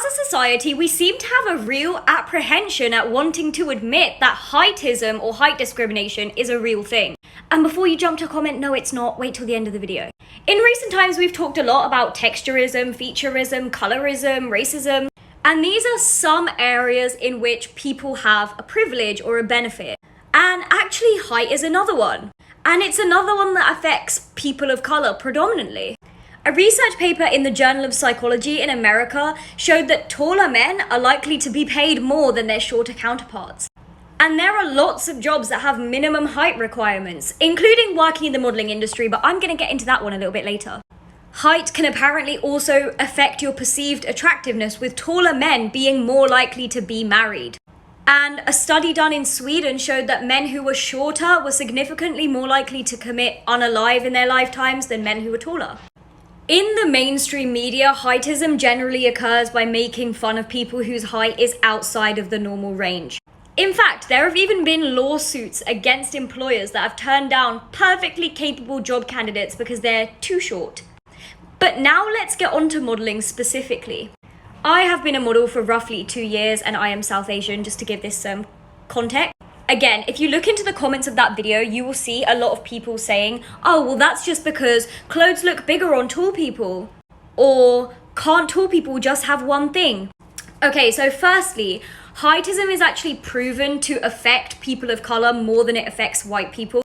As a society, we seem to have a real apprehension at wanting to admit that heightism or height discrimination is a real thing. And before you jump to comment, no it's not, wait till the end of the video. In recent times, we've talked a lot about texturism, featureism, colorism, racism, and these are some areas in which people have a privilege or a benefit. And actually, height is another one. And it's another one that affects people of color predominantly. A research paper in the Journal of Psychology in America showed that taller men are likely to be paid more than their shorter counterparts. And there are lots of jobs that have minimum height requirements, including working in the modeling industry, but I'm going to get into that one a little bit later. Height can apparently also affect your perceived attractiveness, with taller men being more likely to be married. And a study done in Sweden showed that men who were shorter were significantly more likely to commit unalive in their lifetimes than men who were taller. In the mainstream media, heightism generally occurs by making fun of people whose height is outside of the normal range. In fact, there have even been lawsuits against employers that have turned down perfectly capable job candidates because they're too short. But now let's get on to modeling specifically. I have been a model for roughly 2 years and I am South Asian, just to give this some context. Again, if you look into the comments of that video, you will see a lot of people saying, oh, well, that's just because clothes look bigger on tall people. Or can't tall people just have one thing? Okay, so firstly, heightism is actually proven to affect people of color more than it affects white people.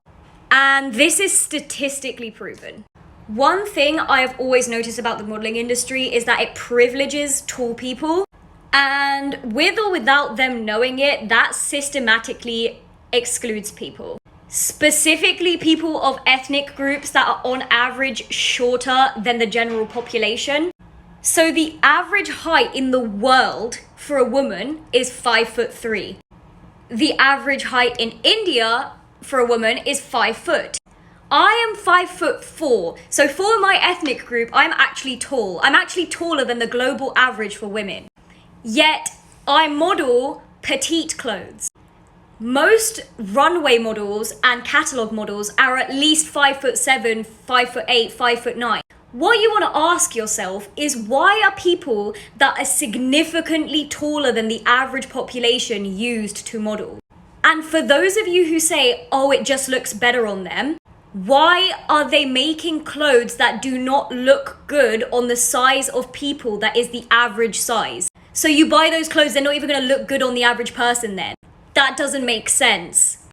And this is statistically proven. One thing I have always noticed about the modeling industry is that it privileges tall people. And with or without them knowing it, that systematically excludes people. Specifically people of ethnic groups that are on average shorter than the general population. So the average height in the world for a woman is 5'3". The average height in India for a woman is 5 foot. I am 5'4", so for my ethnic group, I'm actually tall. I'm actually taller than the global average for women. Yet, I model petite clothes. Most runway models and catalogue models are at least 5'7", 5'8", 5'9". What you want to ask yourself is, why are people that are significantly taller than the average population used to model? And for those of you who say, oh, it just looks better on them, why are they making clothes that do not look good on the size of people that is the average size? So you buy those clothes, they're not even going to look good on the average person then. That doesn't make sense.